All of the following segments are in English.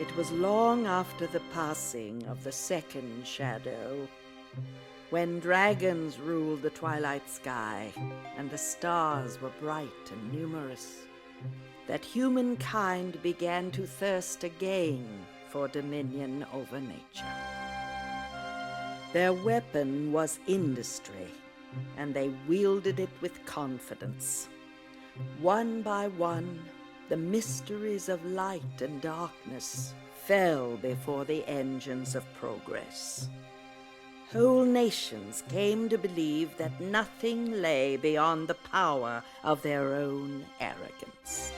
It was long after the passing of the second shadow, when dragons ruled the twilight sky and the stars were bright and numerous, that humankind began to thirst again for dominion over nature. Their weapon was industry, and they wielded it with confidence. One by one, the mysteries of light and darkness fell before the engines of progress. Whole nations came to believe that nothing lay beyond the power of their own arrogance.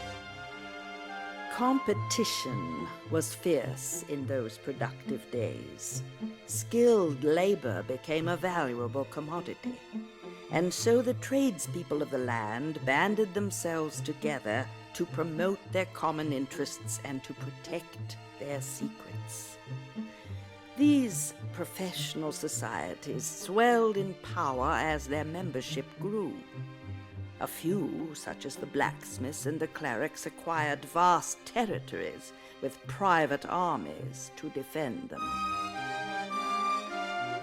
Competition was fierce in those productive days. Skilled labor became a valuable commodity, and so the tradespeople of the land banded themselves together to promote their common interests and to protect their secrets. These professional societies swelled in power as their membership grew. A few, such as the blacksmiths and the clerics, acquired vast territories with private armies to defend them.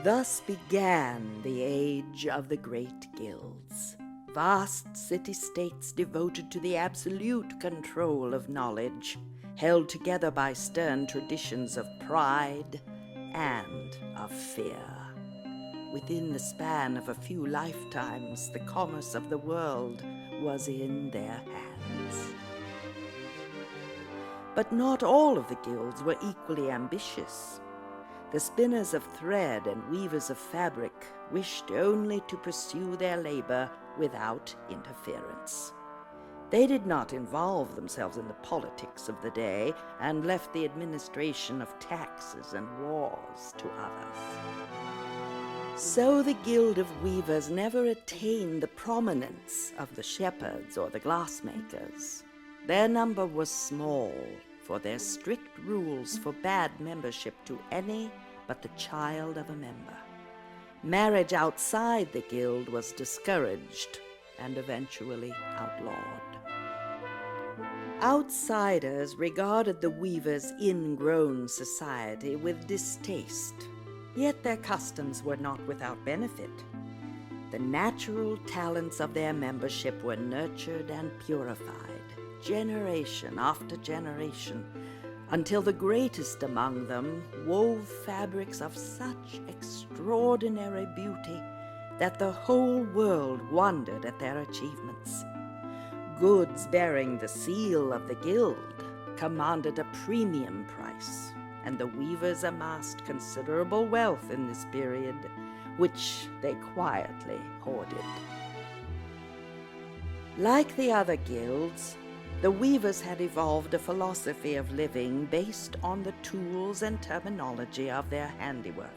Thus began the age of the great guilds, vast city-states devoted to the absolute control of knowledge, held together by stern traditions of pride and of fear. Within the span of a few lifetimes, the commerce of the world was in their hands. But not all of the guilds were equally ambitious. The spinners of thread and weavers of fabric wished only to pursue their labor without interference. They did not involve themselves in the politics of the day and left the administration of taxes and wars to others. So the Guild of Weavers never attained the prominence of the shepherds or the glassmakers. Their number was small, for their strict rules forbade membership to any but the child of a member. Marriage outside the guild was discouraged and eventually outlawed. Outsiders regarded the weavers' ingrown society with distaste. Yet their customs were not without benefit. The natural talents of their membership were nurtured and purified, generation after generation, until the greatest among them wove fabrics of such extraordinary beauty that the whole world wondered at their achievements. Goods bearing the seal of the guild commanded a premium price, and the weavers amassed considerable wealth in this period, which they quietly hoarded. Like the other guilds, the weavers had evolved a philosophy of living based on the tools and terminology of their handiwork.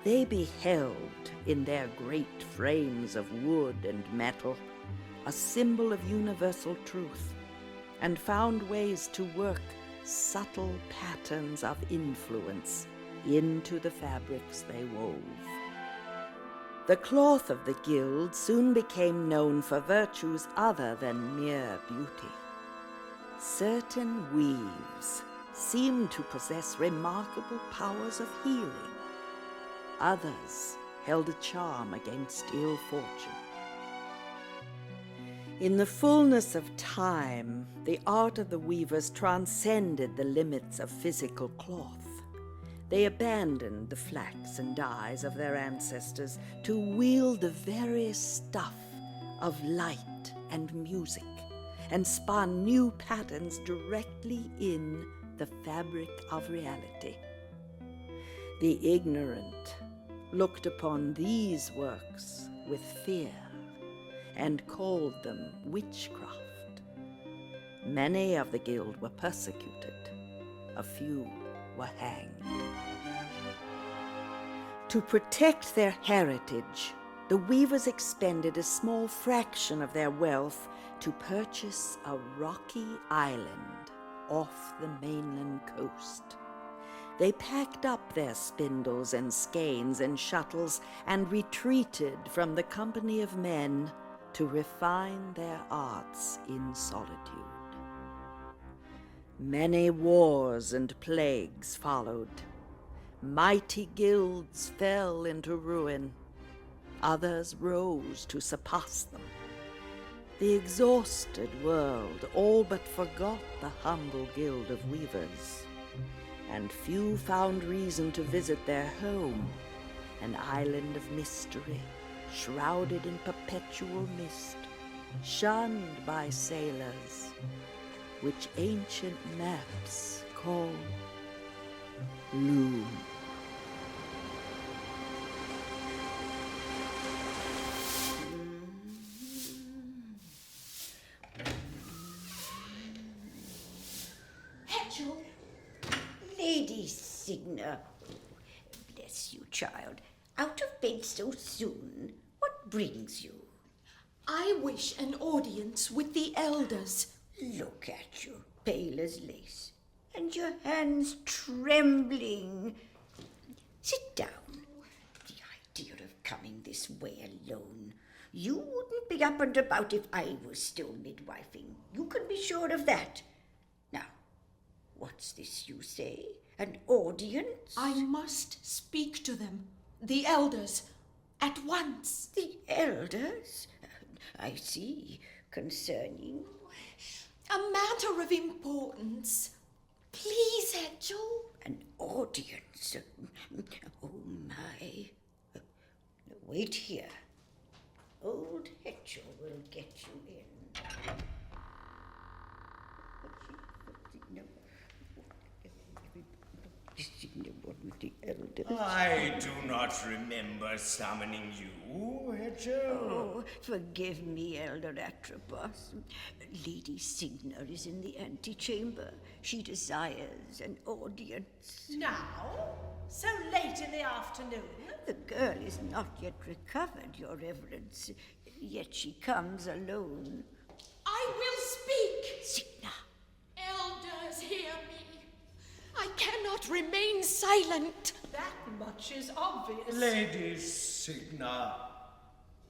They beheld in their great frames of wood and metal a symbol of universal truth, and found ways to work subtle patterns of influence into the fabrics they wove. The cloth of the guild soon became known for virtues other than mere beauty. Certain weaves seemed to possess remarkable powers of healing. Others held a charm against ill fortune. In the fullness of time, the art of the weavers transcended the limits of physical cloth. They abandoned the flax and dyes of their ancestors to wield the very stuff of light and music, and spun new patterns directly in the fabric of reality. The ignorant looked upon these works with fear and called them witchcraft. Many of the guild were persecuted. A few were hanged. To protect their heritage, the weavers expended a small fraction of their wealth to purchase a rocky island off the mainland coast. They packed up their spindles and skeins and shuttles and retreated from the company of men to refine their arts in solitude. Many wars and plagues followed. Mighty guilds fell into ruin. Others rose to surpass them. The exhausted world all but forgot the humble guild of weavers, and few found reason to visit their home, an island of mystery, shrouded in perpetual mist, shunned by sailors, which ancient maps call Loom. Lady Cigna. Bless you, child. Out of bed so soon? What brings you? I wish an audience with the elders. Look at you, pale as lace, and your hands trembling. Sit down. The idea of coming this way alone. You wouldn't be up and about if I was still midwifing. You can be sure of that. Now, what's this you say? An audience? I must speak to them, the elders, at once. The elders? I see. Concerning? A matter of importance. Please, Exile. An audience? Oh, my. Wait here. Old Hetchel will get you in. I do not remember summoning you, Hetchel. Oh, forgive me, Elder Atropos. Lady Cigna is in the antechamber. She desires an audience. Now? So late in the afternoon? The girl is not yet recovered, Your Reverence, yet she comes alone. I will speak. Cigna. Elders, hear me. I cannot remain silent. That much is obvious. Lady Cigna,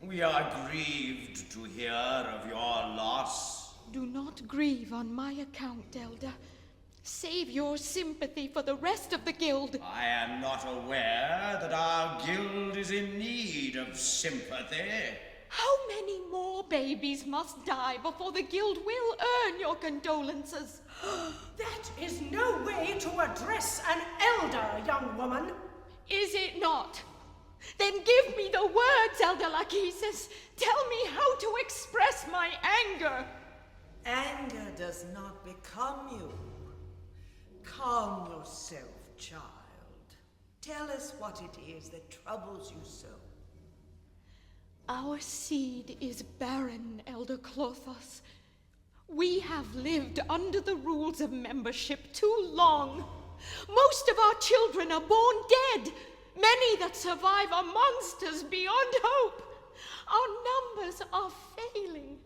we are grieved to hear of your loss. Do not grieve on my account, Elder. Save your sympathy for the rest of the guild. I am not aware that our guild is in need of sympathy. How many more babies must die before the guild will earn your condolences? That is no way to address an elder, young woman. Is it not? Then give me the words, Elder Lachesis. Tell me how to express my anger. Anger does not become you. Calm yourself, child. Tell us what it is that troubles you so. Our seed is barren, Elder Clothos. We have lived under the rules of membership too long. Most of our children are born dead. Many that survive are monsters beyond hope. Our numbers are failing.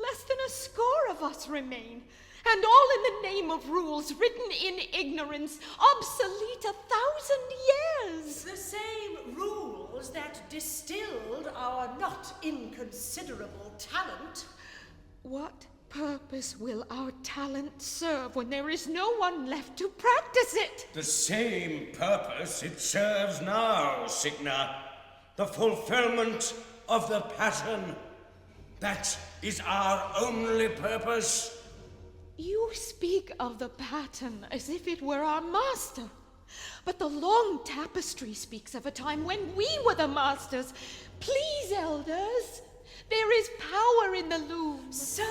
Less than a score of us remain. And all in the name of rules written in ignorance, obsolete 1,000 years. The same rules that distilled our not inconsiderable talent. What purpose will our talent serve when there is no one left to practice it? The same purpose it serves now, Cigna. The fulfillment of the pattern. That is our only purpose. You speak of the pattern as if it were our master. But the long tapestry speaks of a time when we were the masters. Please, elders, there is power in the loom. So,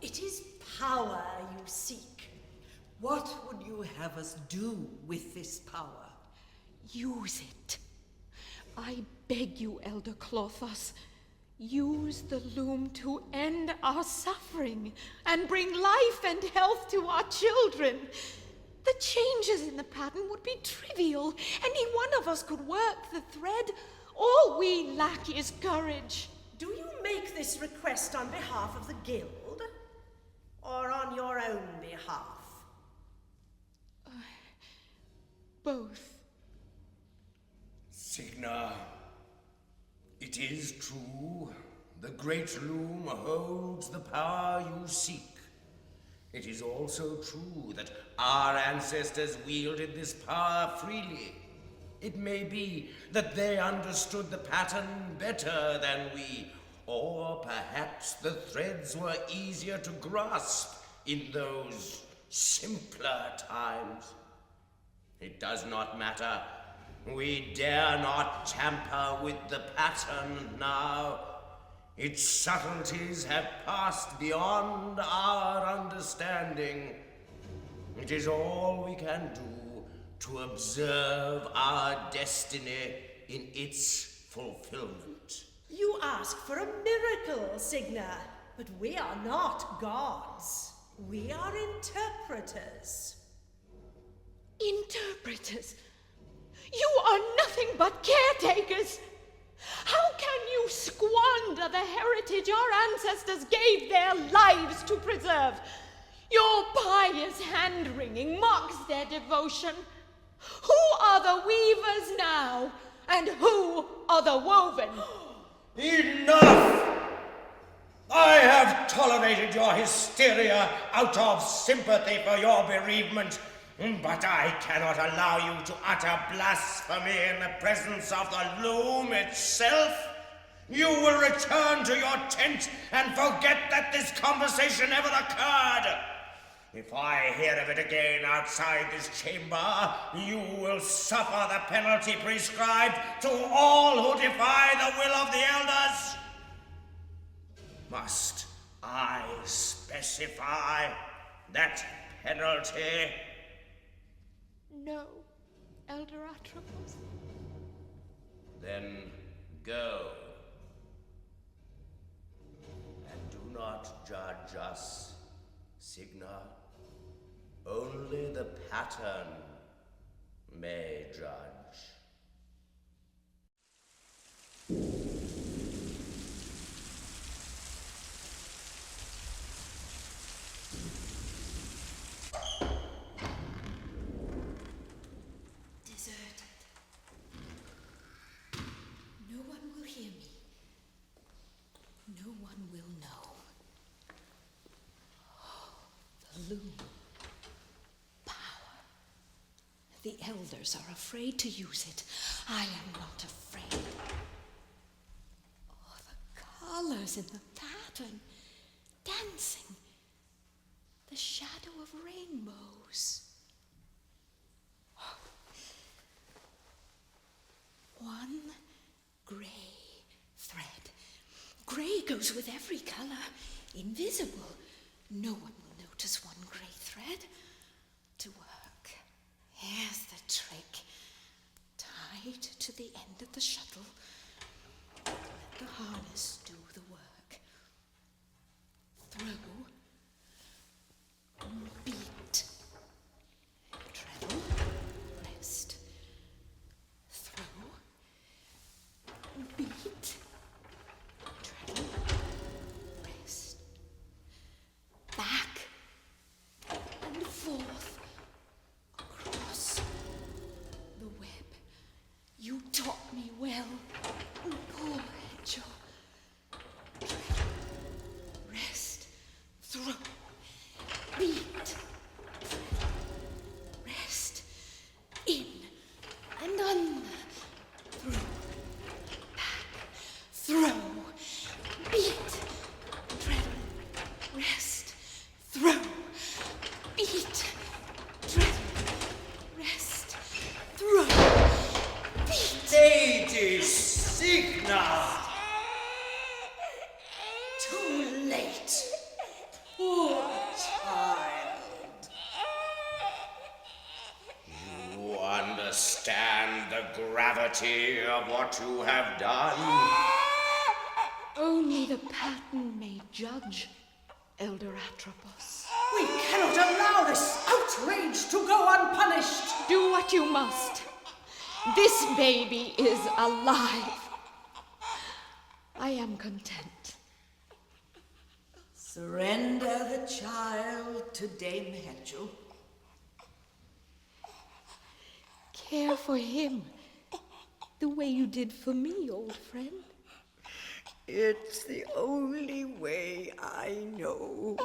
it is power you seek. What would you have us do with this power? Use it. I beg you, Elder Clothos. Use the loom to end our suffering and bring life and health to our children. The changes in the pattern would be trivial. Any one of us could work the thread. All we lack is courage. Do you make this request on behalf of the guild? Or on your own behalf? Both. Cigna, it is true. The great loom holds the power you seek. It is also true that our ancestors wielded this power freely. It may be that they understood the pattern better than we, or perhaps the threads were easier to grasp in those simpler times. It does not matter. We dare not tamper with the pattern now. Its subtleties have passed beyond our understanding. It is all we can do to observe our destiny in its fulfillment. You ask for a miracle, Cigna, but we are not gods. We are interpreters. Interpreters? You are nothing but caretakers. How can you squander the heritage our ancestors gave their lives to preserve? Your pious hand-wringing mocks their devotion. Who are the weavers now, and who are the woven? Enough! I have tolerated your hysteria out of sympathy for your bereavement, but I cannot allow you to utter blasphemy in the presence of the Loom itself. You will return to your tent and forget that this conversation ever occurred. If I hear of it again outside this chamber, you will suffer the penalty prescribed to all who defy the will of the elders. Must I specify that penalty? No, Elder Atropos. Then go. And do not judge us, Cigna. Only the pattern may judge. Deserted. No one will hear me. No one will know. The Loom. The elders are afraid to use it. I am not afraid. Oh, the colors in the pattern. Dancing. The shadow of rainbows. One gray thread. Gray goes with every color. Invisible. No one will notice one gray thread. To work. Here's the trick. Tied to the end of the shuttle. Let the harness do the work. Throw. Beat. Treble. Rest. Throw. Beat. Treble. Rest. Back. And forth. The web. You taught me well. Poor angel. Rest. Throw. Beat. Rest. In and under. Throw. Back. Throw. Beat. Treadle. Rest. Throw. Beat. Treadle. Rest. Throw. Beat. Lady Cigna! Too late. Poor child. You understand the gravity of what you have done? Only the pattern may judge, Elder Atropos. We cannot allow this outrage to go unpunished. Do what you must. This baby is alive. I am content. Surrender the child to Dame Hetchel. Care for him the way you did for me, old friend. It's the only way I know.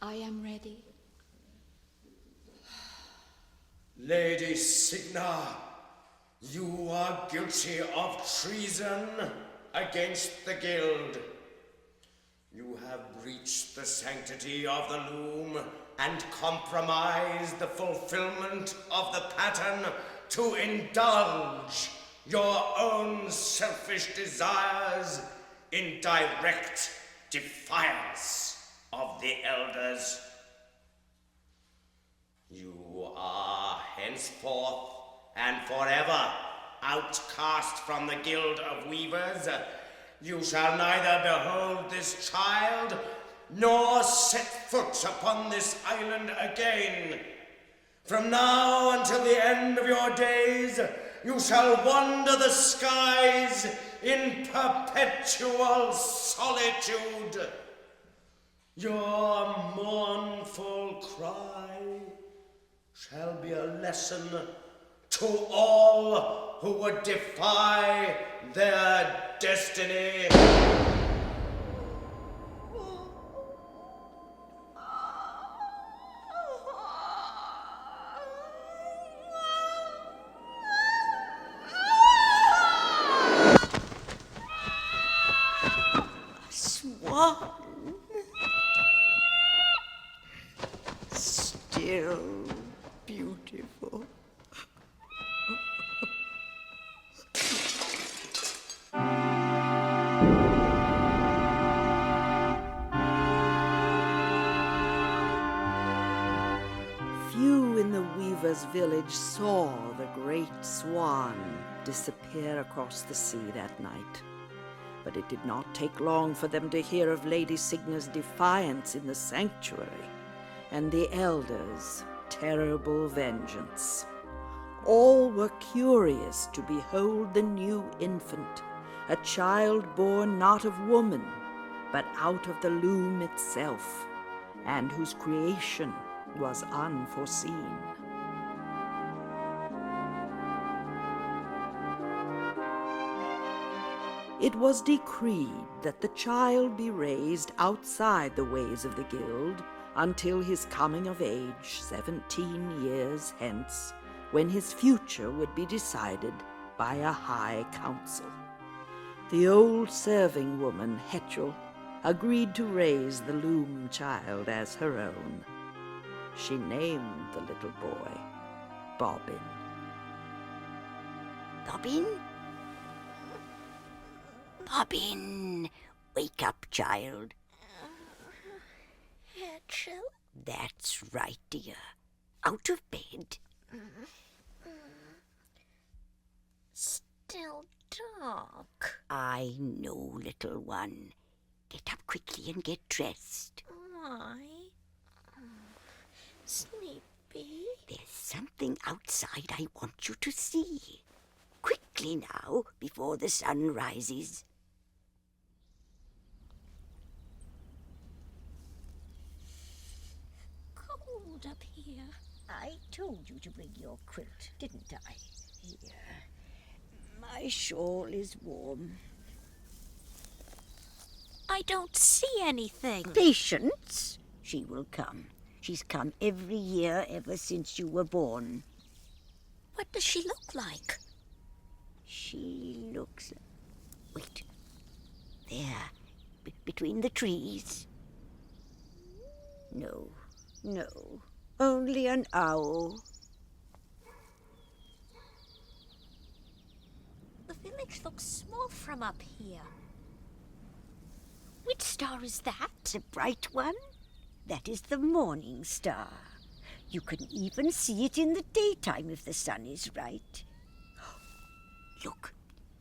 I am ready. Lady Cigna, you are guilty of treason against the Guild. You have breached the sanctity of the Loom and compromised the fulfillment of the pattern to indulge your own selfish desires in direct defiance of the Elders. You are henceforth and forever outcast from the Guild of Weavers. You shall neither behold this child nor set foot upon this island again. From now until the end of your days, you shall wander the skies in perpetual solitude. Your mournful cry shall be a lesson to all who would defy their destiny. Swan. Still beautiful. Few in the weaver's village saw the great swan disappear across the sea that night. But it did not take long for them to hear of Lady Cigna's defiance in the sanctuary and the elders' terrible vengeance. All were curious to behold the new infant, a child born not of woman, but out of the loom itself, and whose creation was unforeseen. It was decreed that the child be raised outside the ways of the Guild until his coming of age 17 years hence, when his future would be decided by a high council. The old serving woman, Hetchel, agreed to raise the Loom child as her own. She named the little boy Bobbin. Bobbin? Bobbin, wake up, child. Hetchel? That's right, dear. Out of bed. Still dark. I know, little one. Get up quickly and get dressed. Why? Sleepy? There's something outside I want you to see. Quickly now, before the sun rises. Cold up here. I told you to bring your quilt, didn't I? Here. My shawl is warm. I don't see anything. Patience. She will come. She's come every year ever since you were born. What does she look like? She looks... Wait. There. Between the trees. No. Only an owl. The village looks small from up here. Which star is that? The bright one? That is the morning star. You can even see it in the daytime if the sun is right. Look,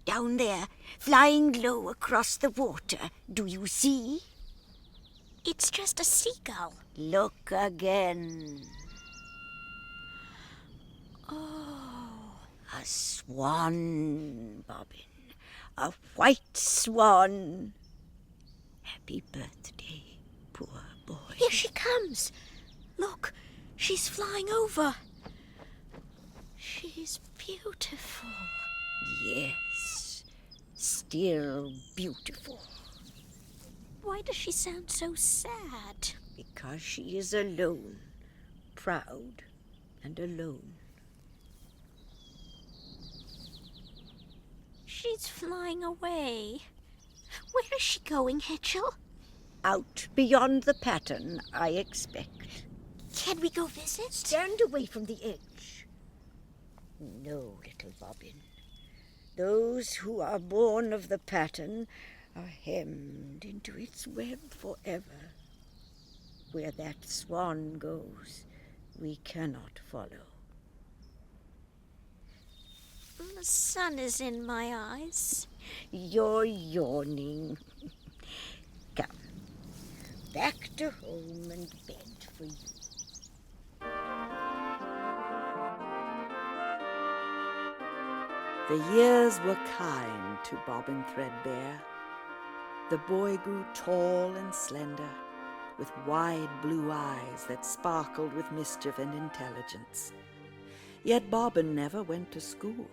down there, flying low across the water. Do you see? It's just a seagull. Look again. Oh. A swan, Bobbin. A white swan. Happy birthday, poor boy. Here she comes. Look, she's flying over. She's beautiful. Yes, still beautiful. Why does she sound so sad? Because she is alone, proud and alone. She's flying away. Where is she going, Hetchel? Out beyond the pattern, I expect. Can we go visit? Stand away from the edge. No, little Bobbin. Those who are born of the pattern are hemmed into its web forever. Where that swan goes, we cannot follow. The sun is in my eyes. You're yawning. Come, back to home and bed for you. The years were kind to Bobbin Threadbare. The boy grew tall and slender, with wide blue eyes that sparkled with mischief and intelligence. Yet Bobbin never went to school.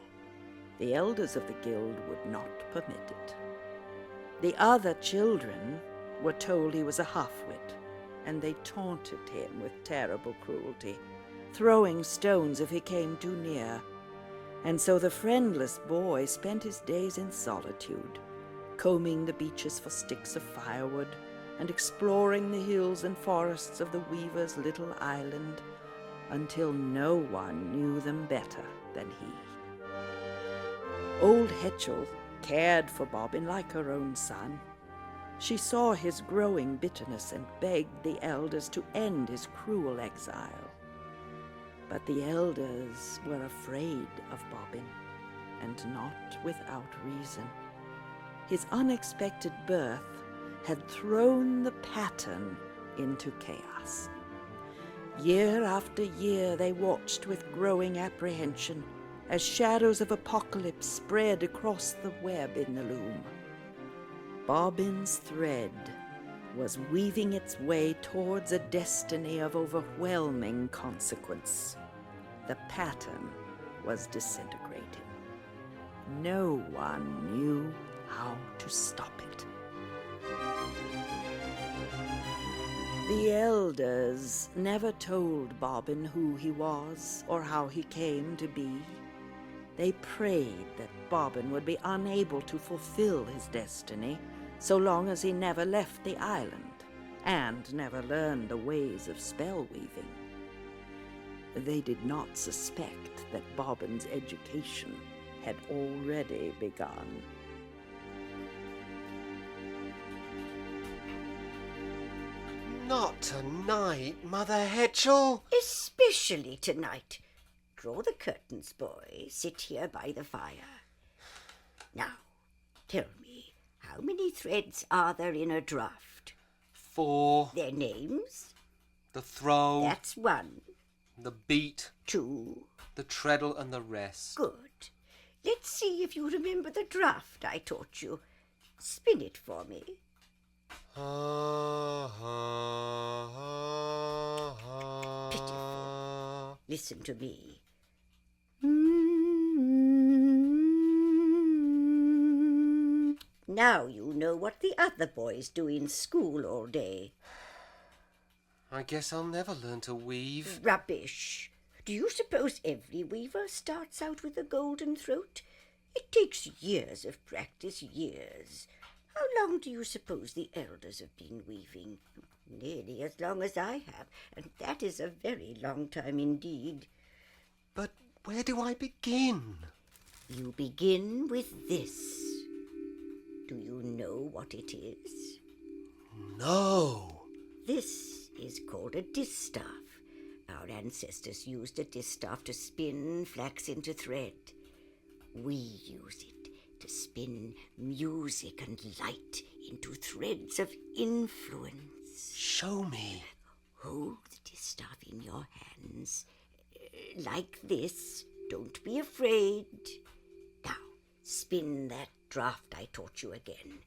The elders of the guild would not permit it. The other children were told he was a half-wit, and they taunted him with terrible cruelty, throwing stones if he came too near. And so the friendless boy spent his days in solitude, combing the beaches for sticks of firewood and exploring the hills and forests of the weaver's little island until no one knew them better than he. Old Hetchel cared for Bobbin like her own son. She saw his growing bitterness and begged the elders to end his cruel exile. But the elders were afraid of Bobbin, and not without reason. His unexpected birth had thrown the pattern into chaos. Year after year they watched with growing apprehension as shadows of apocalypse spread across the web in the loom. Bobbin's thread was weaving its way towards a destiny of overwhelming consequence. The pattern was disintegrating. No one knew how to stop it. The elders never told Bobbin who he was or how he came to be. They prayed that Bobbin would be unable to fulfill his destiny so long as he never left the island and never learned the ways of spell weaving. They did not suspect that Bobbin's education had already begun. Not tonight, Mother Hetchel. Especially tonight. Draw the curtains, boy. Sit here by the fire. Now, tell me, how many threads are there in a draft? 4. Their names? The throw. That's 1. The beat. 2. The treadle and the rest. Good. Let's see if you remember the draft I taught you. Spin it for me. Pitiful. Listen to me. Now you know what the other boys do in school all day. I guess I'll never learn to weave. Rubbish. Do you suppose every weaver starts out with a golden throat? It takes years of practice, years. How long do you suppose the elders have been weaving? Nearly as long as I have, and that is a very long time indeed. But where do I begin? You begin with this. Do you know what it is? No. This is called a distaff. Our ancestors used a distaff to spin flax into thread. We use it to spin music and light into threads of influence. Show me. Hold the distaff in your hands, like this. Don't be afraid. Now, spin that draft I taught you again.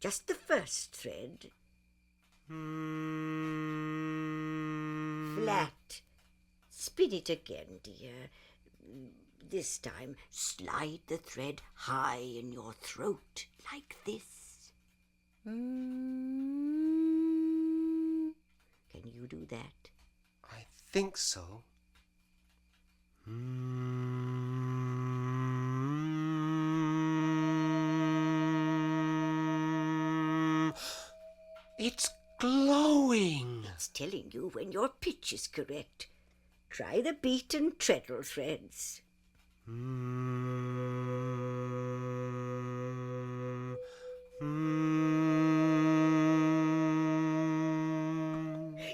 Just the first thread. Flat. Spin it again, dear. This time, slide the thread high in your throat, like this. Can you do that? I think so. It's glowing. It's telling you when your pitch is correct. Try the beat and treadle threads.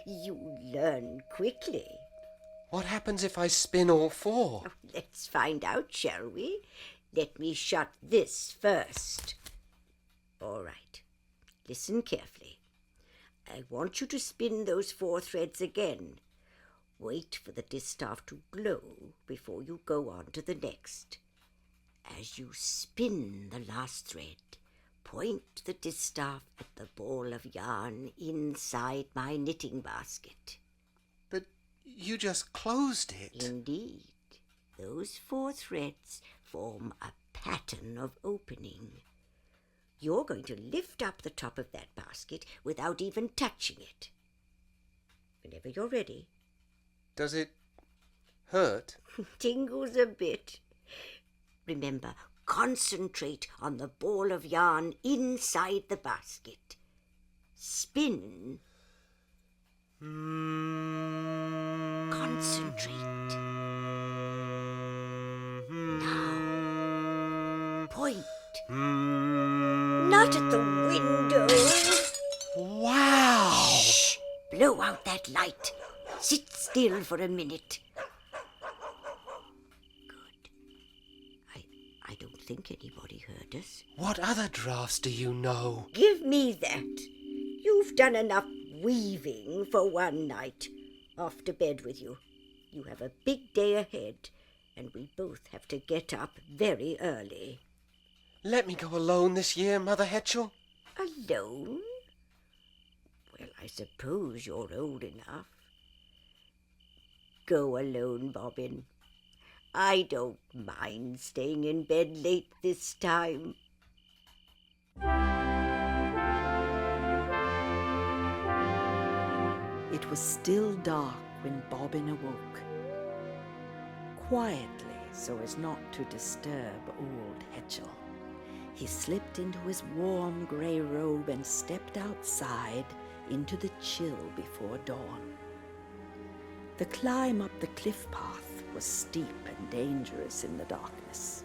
You learn quickly. What happens if I spin all four? Oh, let's find out, shall we? Let me shut this first. All right. Listen carefully. I want you to spin those 4 threads again. Wait for the distaff to glow before you go on to the next. As you spin the last thread, point the distaff at the ball of yarn inside my knitting basket. But you just closed it. Indeed. Those 4 threads form a pattern of opening. You're going to lift up the top of that basket without even touching it. Whenever you're ready. Does it hurt? Tingles a bit. Remember, concentrate on the ball of yarn inside the basket. Spin. Concentrate. Now, point. Not at the window. Wow! Shh! Blow out that light. Sit still for a minute. Good. I don't think anybody heard us. What other drafts do you know? Give me that. You've done enough weaving for one night. Off to bed with you. You have a big day ahead, and we both have to get up very early. Let me go alone this year, Mother Hetchel. Alone? Well, I suppose you're old enough. Go alone, Bobbin. I don't mind staying in bed late this time. It was still dark when Bobbin awoke. Quietly, so as not to disturb old Hetchel, he slipped into his warm grey robe and stepped outside into the chill before dawn. The climb up the cliff path was steep and dangerous in the darkness.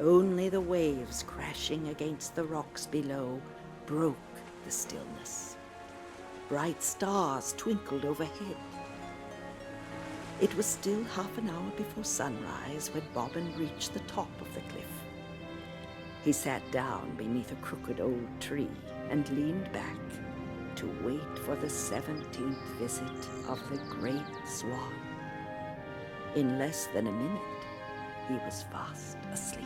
Only the waves crashing against the rocks below broke the stillness. Bright stars twinkled overhead. It was still half an hour before sunrise when Bobbin reached the top of the cliff. He sat down beneath a crooked old tree and leaned back to wait for the 17th visit of the great swan. In less than a minute, he was fast asleep.